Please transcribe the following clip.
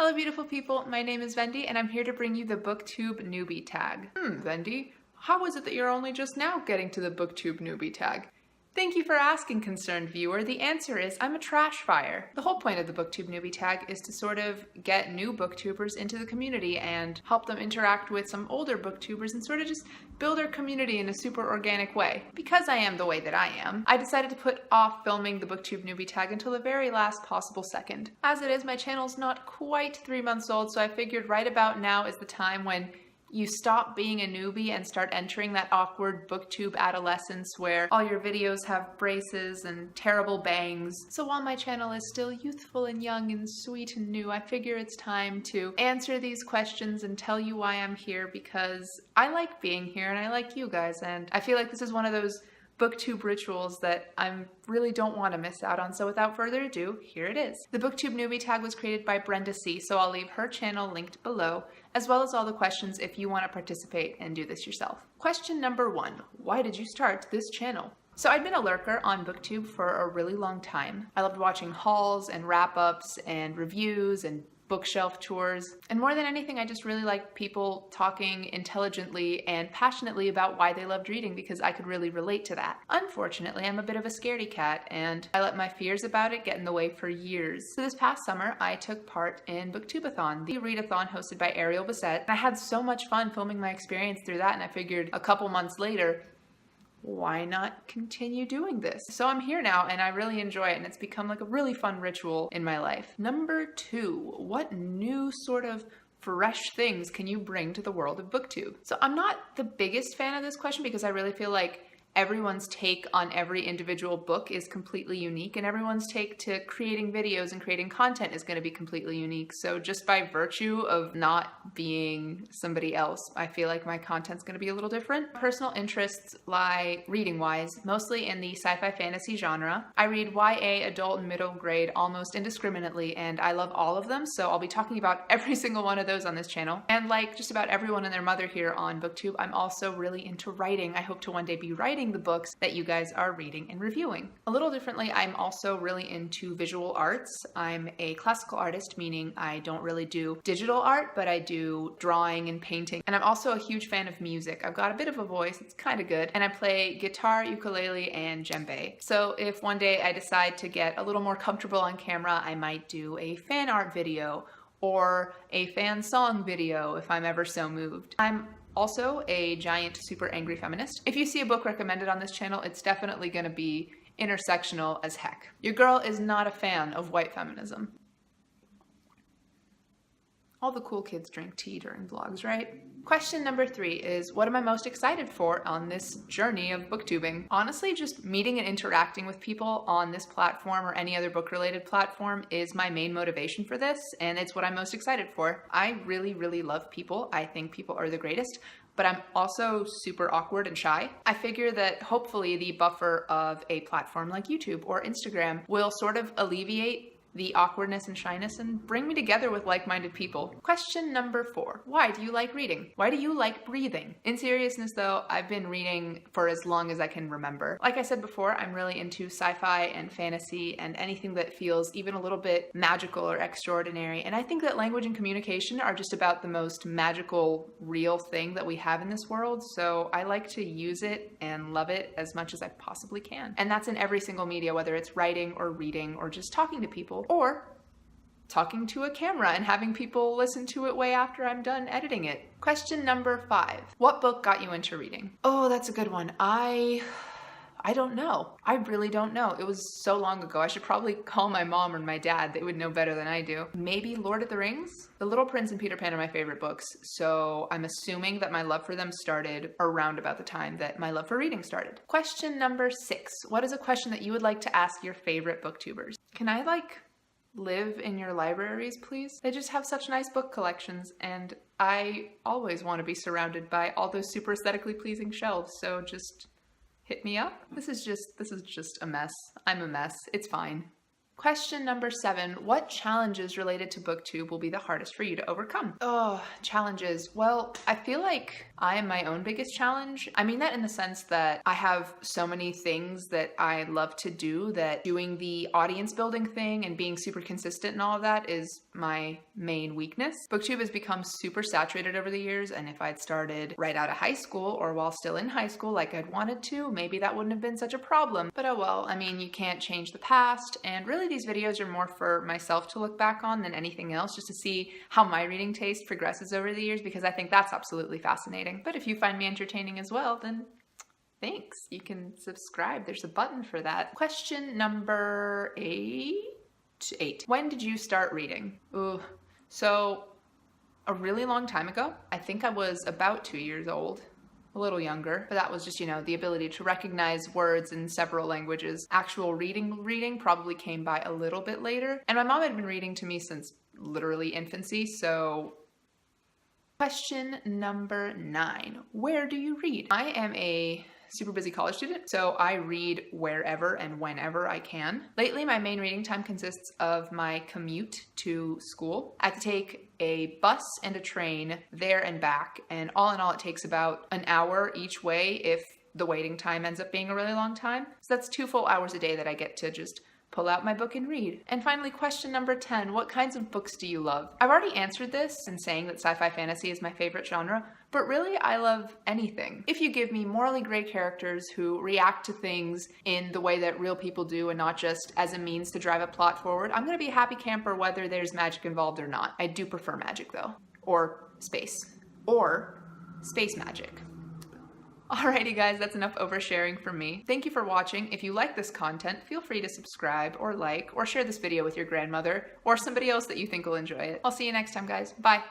Hello beautiful people, my name is Vendi and I'm here to bring you the Booktube Newbie Tag. Vendi, how is it that you're only just now getting to the Booktube Newbie Tag? Thank you for asking, concerned viewer. The answer is I'm a trash fire. The whole point of the Booktube Newbie Tag is to sort of get new booktubers into the community and help them interact with some older booktubers and sort of just build our community in a super organic way. Because I am the way that I am, I decided to put off filming the Booktube Newbie Tag until the very last possible second. As it is, my channel's not quite 3 months old, so I figured right about now is the time when you stop being a newbie and start entering that awkward booktube adolescence where all your videos have braces and terrible bangs. So while my channel is still youthful and young and sweet and new, I figure it's time to answer these questions and tell you why I'm here, because I like being here and I like you guys, and I feel like this is one of those booktube rituals that I really don't want to miss out on. So without further ado, here it is. The Booktube Newbie Tag was created by Brenda C, so I'll leave her channel linked below, as well as all the questions if you want to participate and do this yourself. Question number 1, why did you start this channel? So I'd been a lurker on Booktube for a really long time. I loved watching hauls and wrap-ups and reviews and bookshelf tours. And more than anything, I just really liked people talking intelligently and passionately about why they loved reading, because I could really relate to that. Unfortunately, I'm a bit of a scaredy cat and I let my fears about it get in the way for years. So this past summer, I took part in Booktubeathon, the readathon hosted by Ariel Bissett. I had so much fun filming my experience through that, and I figured a couple months later, why not continue doing this? So I'm here now and I really enjoy it, and it's become like a really fun ritual in my life. Number 2, what new sort of fresh things can you bring to the world of Booktube? So I'm not the biggest fan of this question because I really feel like everyone's take on every individual book is completely unique, and everyone's take to creating videos and creating content is going to be completely unique. So just by virtue of not being somebody else, I feel like my content's going to be a little different. Personal interests lie, reading-wise, mostly in the sci-fi fantasy genre. I read YA, adult, and middle grade almost indiscriminately, and I love all of them, so I'll be talking about every single one of those on this channel. And like just about everyone and their mother here on Booktube, I'm also really into writing. I hope to one day be writing the books that you guys are reading and reviewing. A little differently, I'm also really into visual arts. I'm a classical artist, meaning I don't really do digital art, but I do drawing and painting. And I'm also a huge fan of music. I've got a bit of a voice, it's kind of good, and I play guitar, ukulele, and djembe. So if one day I decide to get a little more comfortable on camera, I might do a fan art video or a fan song video if I'm ever so moved. I'm also a giant super angry feminist. If you see a book recommended on this channel, it's definitely going to be intersectional as heck. Your girl is not a fan of white feminism. All the cool kids drink tea during vlogs, right? Question number 3 is, what am I most excited for on this journey of booktubing? Honestly, just meeting and interacting with people on this platform or any other book-related platform is my main motivation for this, and it's what I'm most excited for. I really, really love people. I think people are the greatest, but I'm also super awkward and shy. I figure that hopefully the buffer of a platform like YouTube or Instagram will sort of alleviate the awkwardness and shyness and bring me together with like-minded people. Question number 4, why do you like reading? Why do you like breathing? In seriousness though, I've been reading for as long as I can remember. Like I said before, I'm really into sci-fi and fantasy and anything that feels even a little bit magical or extraordinary. And I think that language and communication are just about the most magical, real thing that we have in this world. So I like to use it and love it as much as I possibly can. And that's in every single media, whether it's writing or reading or just talking to people, or talking to a camera and having people listen to it way after I'm done editing it. Question number 5. What book got you into reading? Oh, that's a good one. I don't know. I really don't know. It was so long ago. I should probably call my mom or my dad. They would know better than I do. Maybe Lord of the Rings? The Little Prince and Peter Pan are my favorite books, so I'm assuming that my love for them started around about the time that my love for reading started. Question number 6. What is a question that you would like to ask your favorite booktubers? Can I live in your libraries, please? They just have such nice book collections, and I always want to be surrounded by all those super aesthetically pleasing shelves, so just hit me up. This is just a mess. I'm a mess. It's fine. Question number 7, what challenges related to Booktube will be the hardest for you to overcome? Oh, challenges. Well, I feel like I am my own biggest challenge. I mean that in the sense that I have so many things that I love to do that doing the audience building thing and being super consistent and all of that is my main weakness. Booktube has become super saturated over the years, and if I'd started right out of high school or while still in high school like I'd wanted to, maybe that wouldn't have been such a problem. But oh well, I mean, you can't change the past, and really these videos are more for myself to look back on than anything else, just to see how my reading taste progresses over the years, because I think that's absolutely fascinating. But if you find me entertaining as well, then thanks. You can subscribe. There's a button for that. Question number 8. When did you start reading? Ooh, so a really long time ago. I think I was about 2 years old. A little younger, but that was just, you know, the ability to recognize words in several languages. Actual reading probably came by a little bit later. And my mom had been reading to me since literally infancy, so... Question number 9. Where do you read? I am a super busy college student, so I read wherever and whenever I can. Lately, my main reading time consists of my commute to school. I have to take a bus and a train there and back, and all in all, it takes about an hour each way if the waiting time ends up being a really long time. So that's 2 full hours a day that I get to just pull out my book and read. And finally, question number 10, what kinds of books do you love? I've already answered this in saying that sci-fi fantasy is my favorite genre, but really I love anything. If you give me morally gray characters who react to things in the way that real people do and not just as a means to drive a plot forward, I'm gonna be a happy camper whether there's magic involved or not. I do prefer magic though. Or space magic. Alrighty guys, that's enough oversharing from me. Thank you for watching. If you like this content, feel free to subscribe or like or share this video with your grandmother or somebody else that you think will enjoy it. I'll see you next time guys. Bye.